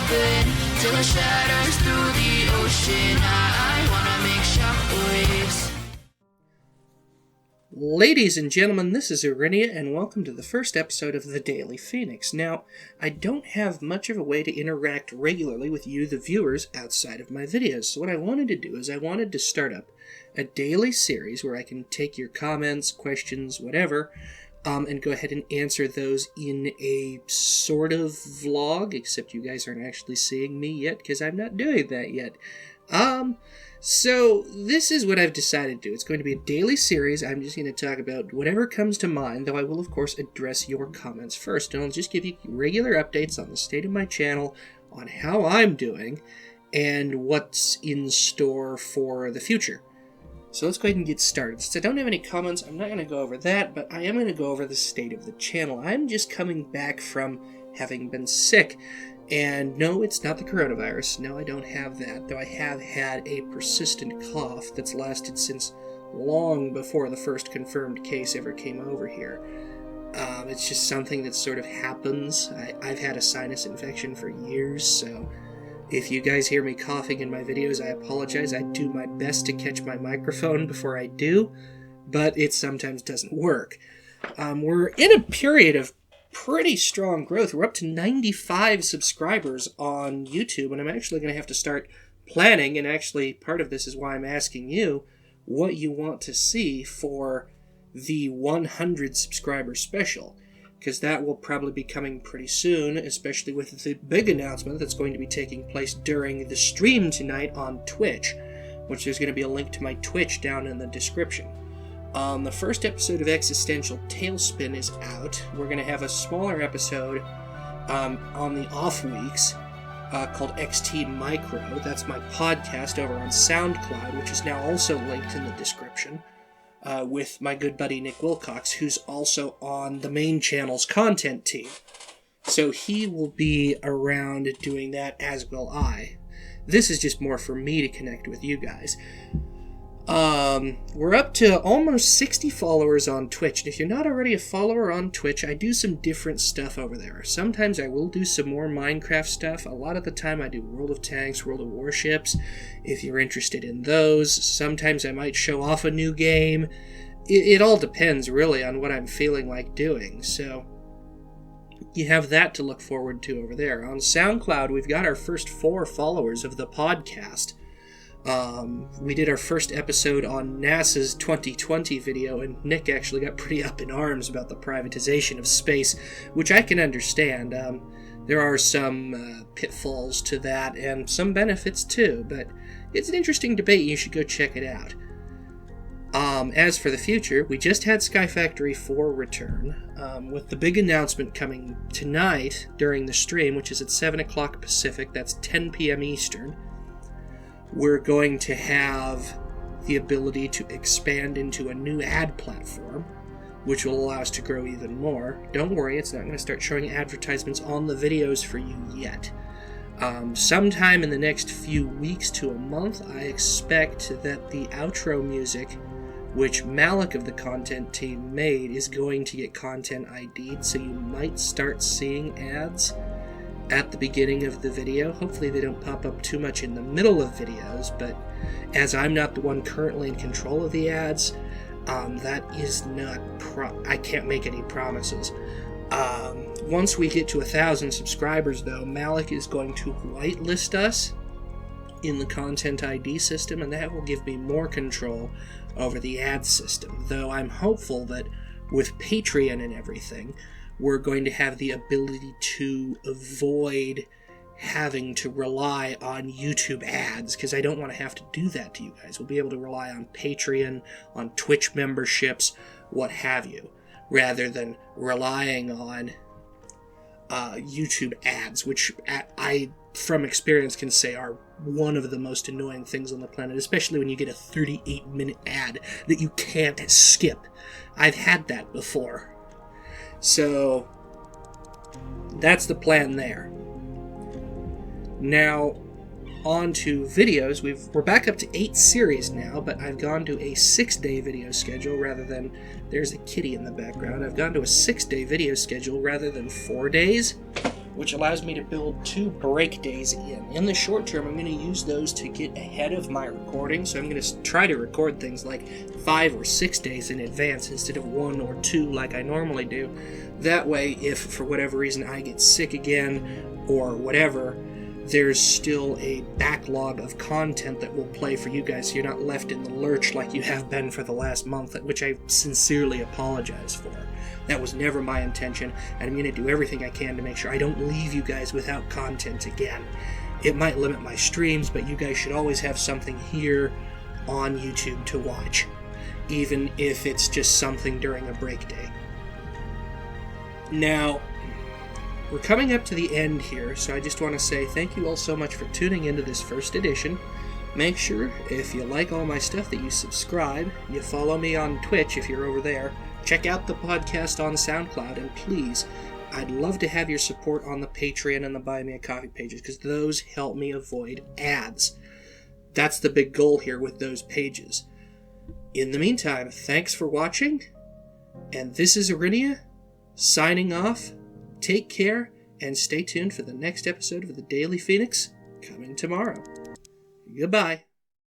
open till it shatters through the ocean. I wanna make shockwaves. Ladies and gentlemen, this is Irinia, and welcome to the first episode of The Daily Phoenix. Now, I don't have much of a way to interact regularly with you, the viewers, outside of my videos, so what I wanted to do is I wanted to start up a daily series where I can take your comments, questions, whatever, and go ahead and answer those in a sort of vlog, except you guys aren't actually seeing me yet, because I'm not doing that yet. So this is what I've decided to do. It's going to be a daily series. I'm just going to talk about whatever comes to mind, though I will, of course, address your comments first. And I'll just give you regular updates on the state of my channel, on how I'm doing, and what's in store for the future. So let's go ahead and get started. Since I don't have any comments, I'm not going to go over that, but I am going to go over the state of the channel. I'm just coming back from having been sick. And no, it's not the coronavirus. No, I don't have that, though I have had a persistent cough that's lasted since long before the first confirmed case ever came over here. It's just something that sort of happens. I've had a sinus infection for years, so if you guys hear me coughing in my videos, I apologize. I do my best to catch my microphone before I do, but it sometimes doesn't work. We're in a period of pretty strong growth. We're up to 95 subscribers on YouTube, and I'm actually going to have to start planning, and actually part of this is why I'm asking you what you want to see for the 100 subscriber special, because that will probably be coming pretty soon, especially with the big announcement that's going to be taking place during the stream tonight on Twitch, which there's going to be a link to my Twitch down in the description. The first episode of Existential Tailspin is out. We're going to have a smaller episode on the off weeks called XT Micro. That's my podcast over on SoundCloud, which is now also linked in the description, with my good buddy Nick Wilcox, who's also on the main channel's content team. So he will be around doing that, as will I. This is just more for me to connect with you guys. We're up to almost 60 followers on Twitch, and if you're not already a follower on Twitch, I do some different stuff over there. Sometimes I will do some more Minecraft stuff. A lot of the time I do World of Tanks, World of Warships, if you're interested in those. Sometimes I might show off a new game. It all depends, really, on what I'm feeling like doing, so you have that to look forward to over there. On SoundCloud, we've got our first 4 followers of the podcast. We did our first episode on NASA's 2020 video, and Nick actually got pretty up in arms about the privatization of space, which I can understand. There are some pitfalls to that, and some benefits too, but it's an interesting debate. You should go check it out. As for the future, we just had Sky Factory 4 return, with the big announcement coming tonight during the stream, which is at 7 o'clock Pacific, that's 10 p.m. Eastern. We're going to have the ability to expand into a new ad platform, which will allow us to grow even more. Don't worry, it's not going to start showing advertisements on the videos for you yet. Sometime in the next few weeks to a month, I expect that the outro music, which Malik of the content team made, is going to get content ID'd, so you might start seeing ads at the beginning of the video. Hopefully they don't pop up too much in the middle of videos, but as I'm not the one currently in control of the ads, that is not I can't make any promises. Once we get to 1,000 subscribers, though, Malik is going to whitelist us in the Content ID system, and that will give me more control over the ad system, though I'm hopeful that with Patreon and everything, we're going to have the ability to avoid having to rely on YouTube ads, because I don't want to have to do that to you guys. We'll be able to rely on Patreon, on Twitch memberships, what have you, rather than relying on YouTube ads, which I, from experience, can say are one of the most annoying things on the planet, especially when you get a 38-minute ad that you can't skip. I've had that before. So that's the plan there. Now, on to videos. We're back up to 8 series now, but I've gone to a 6-day video schedule rather than... There's a kitty in the background. I've gone to a 6-day video schedule rather than 4 days. which allows me to build 2 break days in. In the short term, I'm going to use those to get ahead of my recording, so I'm going to try to record things like 5 or 6 days in advance instead of 1 or 2 like I normally do. That way, if for whatever reason I get sick again or whatever, there's still a backlog of content that will play for you guys, so you're not left in the lurch like you have been for the last month, which I sincerely apologize for. That was never my intention, and I'm going to do everything I can to make sure I don't leave you guys without content again. It might limit my streams, but you guys should always have something here on YouTube to watch, even if it's just something during a break day. Now, we're coming up to the end here, so I just want to say thank you all so much for tuning into this first edition. Make sure, if you like all my stuff, that you subscribe, you follow me on Twitch if you're over there, check out the podcast on SoundCloud, and please, I'd love to have your support on the Patreon and the Buy Me a Coffee pages, because those help me avoid ads. That's the big goal here with those pages. In the meantime, thanks for watching, and this is Arinia, signing off. Take care, and stay tuned for the next episode of the Daily Phoenix, coming tomorrow. Goodbye.